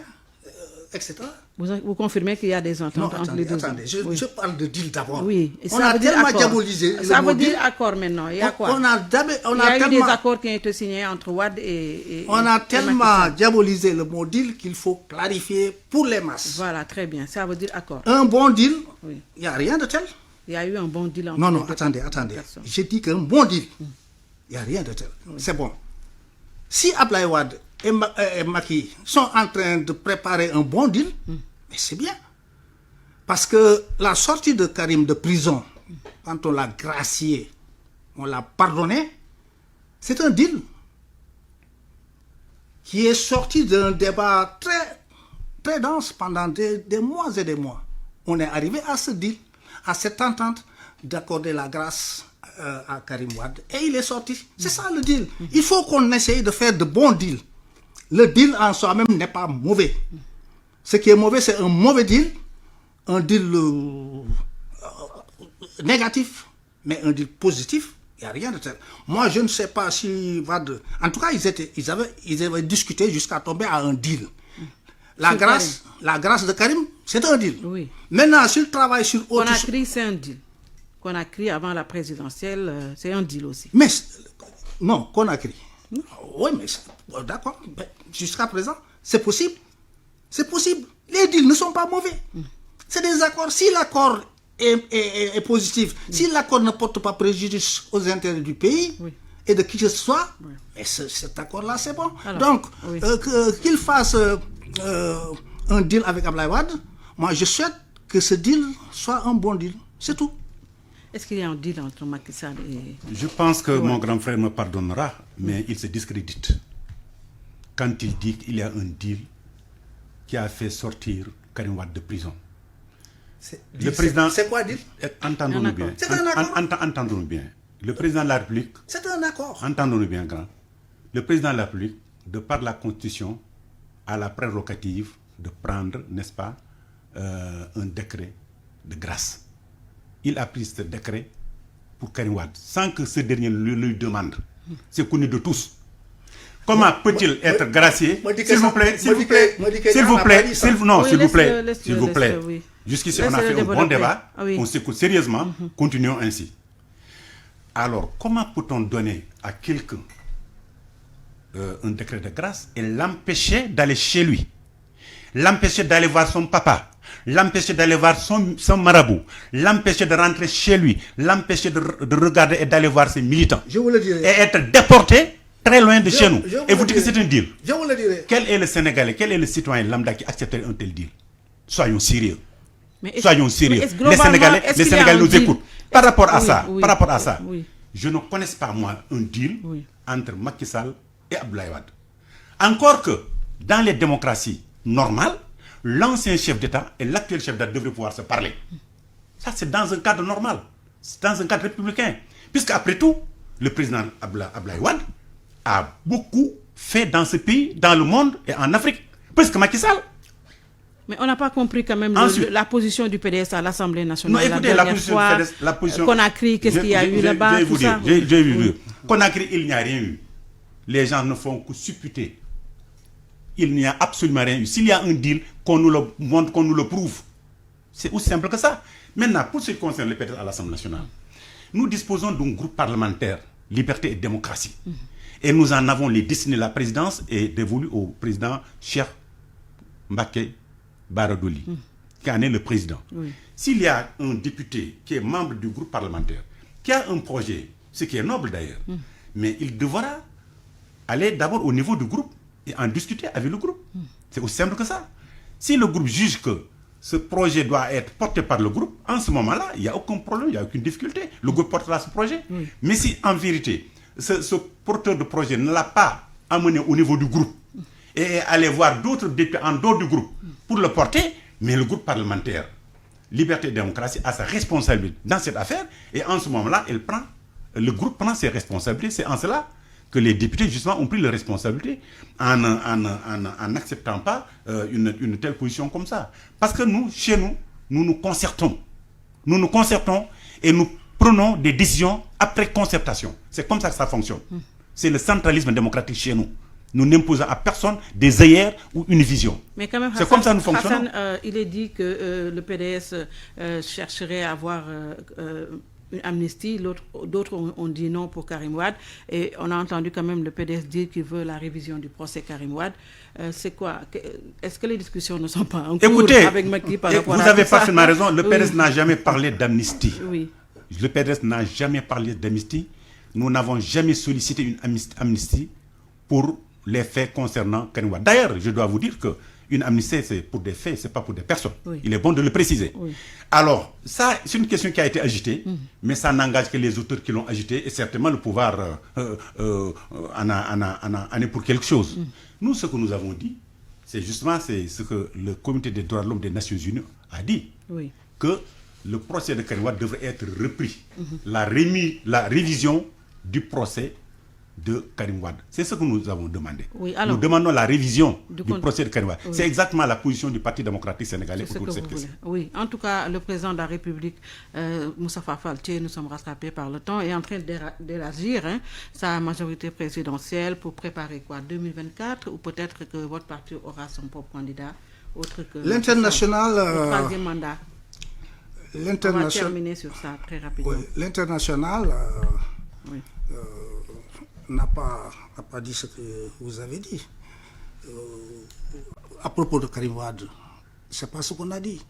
etc. Vous confirmez qu'il y a des ententes entre les deux? Attendez, je parle de deal d'abord. Oui. Et On a tellement diabolisé. Ça veut dire accord maintenant. Il y a quoi? Il y a eu des accords qui ont été signés entre Wade et on a tellement diabolisé le mot deal qu'il faut clarifier pour les masses. Voilà, très bien. Ça veut dire accord. Un bon deal, Oui. il n'y a rien de tel. Il y a eu un bon deal entre Non, les deux attendez. personnes. J'ai dit qu'un bon deal, il n'y a rien de tel. C'est bon. Si Abdoulaye Wade et Macky sont en train de préparer un bon deal, mais c'est bien. Parce que la sortie de Karim de prison, quand on l'a gracié, on l'a pardonné, c'est un deal qui est sorti d'un débat très, très dense pendant des mois et des mois. On est arrivé à ce deal, à cette entente d'accorder la grâce à Karim Wade. Et il est sorti. C'est ça le deal. Il faut qu'on essaye de faire de bons deals. Le deal en soi-même n'est pas mauvais. Ce qui est mauvais, c'est un mauvais deal, un deal négatif, mais un deal positif, il n'y a rien de tel. Moi, je ne sais pas si Wade... En tout cas, ils avaient discuté jusqu'à tomber à un deal. La grâce de Karim, c'est un deal. Oui. Maintenant, s'il travaille sur autre chose... Conakry, c'est un deal. Conakry, avant la présidentielle, c'est un deal aussi. Mais, non, Conakry. Oui, mais d'accord. Jusqu'à présent, c'est possible. C'est possible. Les deals ne sont pas mauvais. C'est des accords. Si l'accord est positif, si l'accord ne porte pas préjudice aux intérêts du pays et de qui que ce soit, mais cet accord-là, c'est bon. Alors, donc, qu'il fasse un deal avec Abdoulaye Wade, moi, je souhaite que ce deal soit un bon deal. C'est tout. Est-ce qu'il y a un deal entre Macky Sall et... Je pense que mon grand frère me pardonnera, mais il se discrédite quand il dit qu'il y a un deal qui a fait sortir Karim Wade de prison. Le président... C'est quoi deal? Entendons-nous bien. C'est un accord. Entendons-nous bien. Le président de la République... C'est un accord. Entendons-nous bien, grand. Le président de la République, de par la Constitution, a la prérogative de prendre, n'est-ce pas, un décret de grâce. Il a pris ce décret pour Karim Wade, sans que ce dernier lui demande. C'est connu de tous. Comment peut-il être gracié? S'il vous plaît, s'il vous plaît, s'il vous plaît, s'il vous plaît. Jusqu'ici, on a fait un bon débat, on s'écoute sérieusement, continuons ainsi. Alors, comment peut-on donner à quelqu'un un décret de grâce et l'empêcher d'aller chez lui, l'empêcher d'aller voir son papa, l'empêcher d'aller voir son marabout, l'empêcher de rentrer chez lui, l'empêcher de regarder et d'aller voir ses militants, je vous le dirai, et être déporté très loin de chez nous. Et vous dites que c'est un deal. Je vous le dirai. Quel est le Sénégalais, quel est le citoyen lambda qui accepterait un tel deal? Soyons sérieux. Soyons sérieux. Les Sénégalais nous écoutent. Par rapport à ça, je ne connais pas moi un deal entre Macky Sall et Abdoulaye Wade. Encore que dans les démocraties normales, l'ancien chef d'État et l'actuel chef d'État devraient pouvoir se parler. Ça, c'est dans un cadre normal. C'est dans un cadre républicain. Puisqu'après tout, le président Abdoulaye Wade a beaucoup fait dans ce pays, dans le monde et en Afrique. Puisque Macky Sall... Mais on n'a pas compris quand même la position du PDS à l'Assemblée nationale. Non, écoutez, la position Conakry, qu'est-ce qu'il y a eu là-bas, tout ça. J'ai vu. Conakry, il n'y a rien eu. Les gens ne font que supputer. Il n'y a absolument rien eu. S'il y a un deal, qu'on nous le montre, qu'on nous le prouve. C'est aussi simple que ça. Maintenant, pour ce qui concerne le PDS à l'Assemblée nationale, nous disposons d'un groupe parlementaire, Liberté et Démocratie. Et nous en avons les destinées. La présidence est dévolue au président Cheikh Mbacké Bara-Dolly, qui en est le président. S'il y a un député qui est membre du groupe parlementaire, qui a un projet, ce qui est noble d'ailleurs, mais il devra aller d'abord au niveau du groupe et en discuter avec le groupe. C'est aussi simple que ça. Si le groupe juge que ce projet doit être porté par le groupe, en ce moment-là, il n'y a aucun problème, il n'y a aucune difficulté. Le groupe portera ce projet. Mais si en vérité, ce porteur de projet ne l'a pas amené au niveau du groupe et aller voir d'autres députés en dehors du groupe pour le porter, mais le groupe parlementaire, Liberté et Démocratie, a sa responsabilité dans cette affaire, et en ce moment-là, le groupe prend ses responsabilités. C'est en cela que les députés, justement, ont pris leurs responsabilités en n'acceptant pas une telle position comme ça. Parce que nous, chez nous, nous nous concertons. Nous nous concertons et nous prenons des décisions après concertation. C'est comme ça que ça fonctionne. C'est le centralisme démocratique chez nous. Nous n'imposons à personne des œillères ou une vision. Mais quand même, c'est comme ça que nous fonctionnons. Il est dit que le PDS chercherait à avoir une amnistie. D'autres ont dit non pour Karim Wade. Et on a entendu quand même le PDS dire qu'il veut la révision du procès Karim Wade. C'est quoi? Est-ce que les discussions ne sont pas en cours avec Macky par rapport à ça? Vous avez parfaitement raison. Le PDS n'a jamais parlé d'amnistie. Le PDS n'a jamais parlé d'amnistie. Nous n'avons jamais sollicité une amnistie pour les faits concernant Karim Wade. D'ailleurs, je dois vous dire qu'une amnistie, c'est pour des faits, ce n'est pas pour des personnes. Il est bon de le préciser. Alors, ça, c'est une question qui a été agitée, mais ça n'engage que les auteurs qui l'ont agitée, et certainement le pouvoir en est pour quelque chose. Nous, ce que nous avons dit, c'est justement ce que le Comité des droits de l'homme des Nations Unies a dit, que le procès de Karim Wade devrait être repris. La révision du procès de Karim Wade. C'est ce que nous avons demandé. Nous demandons la révision du procès de Karim Wade. C'est exactement la position du Parti démocratique sénégalais autour de cette question. En tout cas, le président de la République, Moustapha Fall, nous sommes rattrapés par le temps, est en train d'élargir sa majorité présidentielle pour préparer quoi, 2024, ou peut-être que votre parti aura son propre candidat, autre que l'international. Troisième mandat. On va terminer sur ça très rapidement. L'international n'a pas dit ce que vous avez dit. à propos de Karim Wade, c'est pas ce qu'on a dit.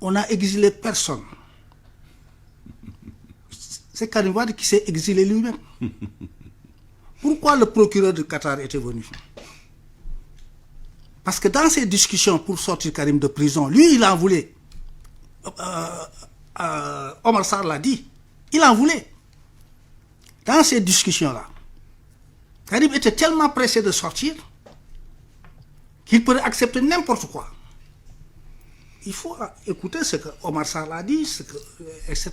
On n'a exilé personne. C'est Karim Wade qui s'est exilé lui-même. Pourquoi le procureur de Qatar était venu? Parce que dans ces discussions pour sortir Karim de prison, lui, il en voulait. Omar Sarr l'a dit. Il en voulait. Dans ces discussions-là, Karim était tellement pressé de sortir qu'il pourrait accepter n'importe quoi. Il faut écouter ce que Omar Sarr a dit, etc.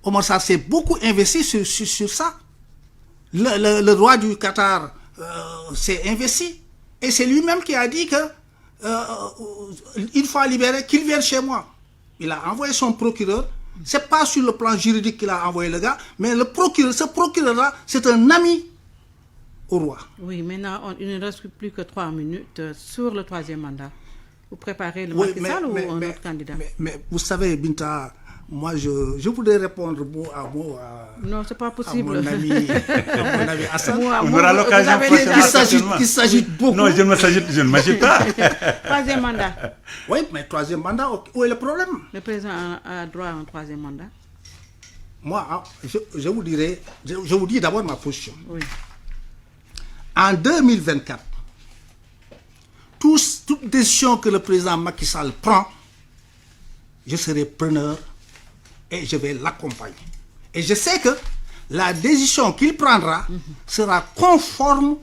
Omar Sarr s'est beaucoup investi sur ça. Le roi du Qatar s'est investi. Et c'est lui-même qui a dit que une fois libéré, qu'il vienne chez moi. Il a envoyé son procureur. C'est pas sur le plan juridique qu'il a envoyé le gars, mais le procureur, ce procureur-là, c'est un ami au roi. Oui, maintenant, il ne reste plus que 3 minutes sur le 3e mandat. Vous préparez le Macky Sall ou un autre candidat? Mais vous savez, Binta, moi, je voudrais répondre mot à mot non, c'est pas possible. à mon ami Hassan. On aura l'occasion qu'il s'agit beaucoup. Non, je ne m'agite pas. 3e mandat. Oui, mais 3e mandat, où est le problème? Le président a droit à un 3e mandat. Moi, je vous dirai, je vous dis d'abord ma position. Oui. En 2024, toute décision que le président Macky Sall prend, je serai preneur et je vais l'accompagner. Et je sais que la décision qu'il prendra sera conforme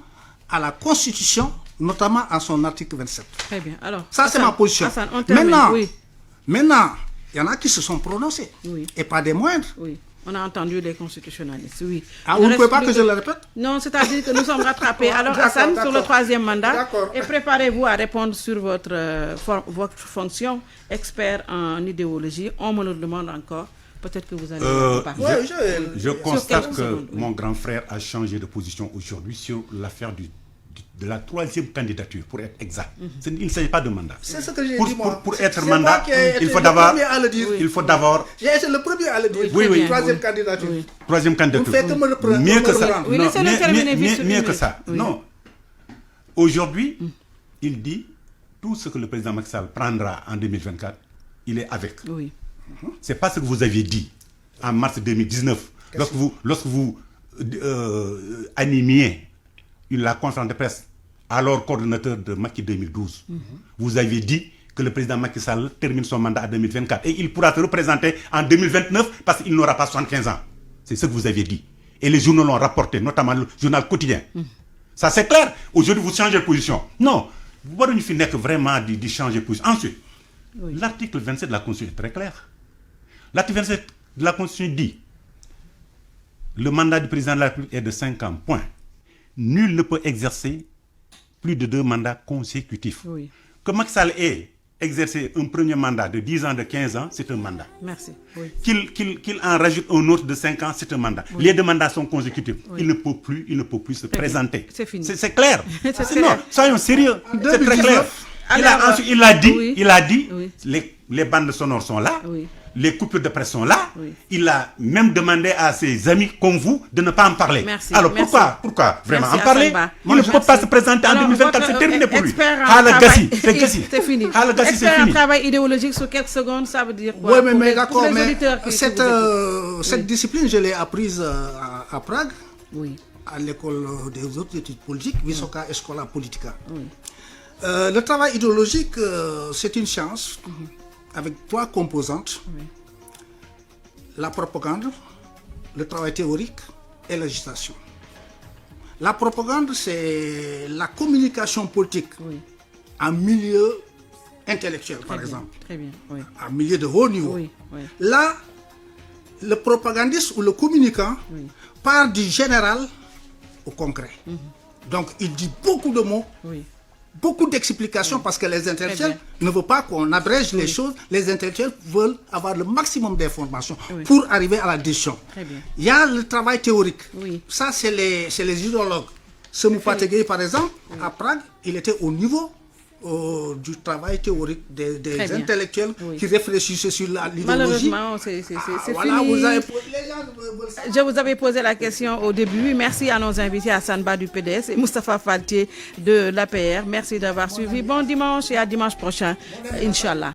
à la Constitution, notamment à son article 27. Très bien. Alors, ça, c'est ma position. Hassan, on termine. Maintenant, il y en a qui se sont prononcés. Oui. Et pas des moindres. Oui. On a entendu les constitutionnalistes, oui. Ah, vous ne pouvez pas que je le répète? Non, c'est-à-dire que nous sommes rattrapés. Alors, Hassan, sur le 3e mandat, et préparez-vous à répondre sur votre fonction, expert en idéologie. On me le demande encore. Peut-être que vous allez parler. Je constate que mon grand frère a changé de position aujourd'hui sur l'affaire de la 3e candidature, pour être exact. Il ne s'agit pas de mandat. C'est ce que j'ai dit, moi. Pour être mandat, il faut d'abord... J'ai été le premier à le dire. Oui. 3e candidature. 3e candidature. Vous faites que me le prendre. Mieux que ça. Oui, laissez-le terminer Mieux que ça. Non. Aujourd'hui, il dit tout ce que le président Macky Sall prendra en 2024, il est avec. Oui. C'est pas ce que vous aviez dit en mars 2019, lorsque vous animiez la conférence de presse, alors coordonnateur de Macky 2012. Vous aviez dit que le président Macky Sall termine son mandat en 2024 et il pourra se représenter en 2029 parce qu'il n'aura pas 75 ans. C'est ce que vous aviez dit. Et les journaux l'ont rapporté, notamment le journal quotidien. Ça, c'est clair. Aujourd'hui, vous changez de position. Non. Vous ne finissez que vraiment de changer de position. Ensuite, l'article 27 de la Constitution est très clair. L'article 27 de la Constitution dit le mandat du président de la République est de 5 ans, point. Nul ne peut exercer plus de 2 mandats consécutifs. Oui. Que Macky Sall ait exercé un premier mandat de 10 ans, de 15 ans, c'est un mandat. Merci. Oui. Qu'il en rajoute un autre de 5 ans, c'est un mandat. Oui. Les 2 mandats sont consécutifs. Oui. Il ne peut plus se présenter. C'est fini. C'est clair. Non, soyons sérieux. C'est très clair. Il a dit, les bandes sonores sont là. Oui. Les coupures de presse sont là. Oui. Il a même demandé à ses amis comme vous de ne pas en parler. Merci. Alors pourquoi vraiment en parler? Il ne peut pas se présenter en 2024, c'est terminé pour lui. C'est fini. Expert en travail idéologique sur quelques secondes, ça veut dire quoi? Oui, mais d'accord, mais cette discipline, je l'ai apprise à Prague, à l'école des autres études politiques, Vysoká škola politika. Le travail idéologique, c'est une science avec 3 composantes, la propagande, le travail théorique et l'agitation. La propagande, c'est la communication politique en milieu intellectuel, par exemple. Très bien, oui. En milieu de haut niveau. Oui. Là, le propagandiste ou le communicant part du général au concret. Donc, il dit beaucoup de mots. Beaucoup d'explications parce que les intellectuels ne veulent pas qu'on abrège les choses. Les intellectuels veulent avoir le maximum d'informations pour arriver à la décision. Il y a le travail théorique. Ça, c'est les idéologues. Semou Pategui, par exemple, à Prague, il était au niveau du travail théorique des intellectuels oui. qui réfléchissent sur l'idéologie. Malheureusement, c'est voilà, fini. vous avez posé, les gens, Je vous avais posé la question au début. Merci à nos invités, Hassan Ba du PDS et Moustapha Faltier de l'APR. Merci d'avoir suivi. Bon dimanche et à dimanche prochain, Inch'Allah.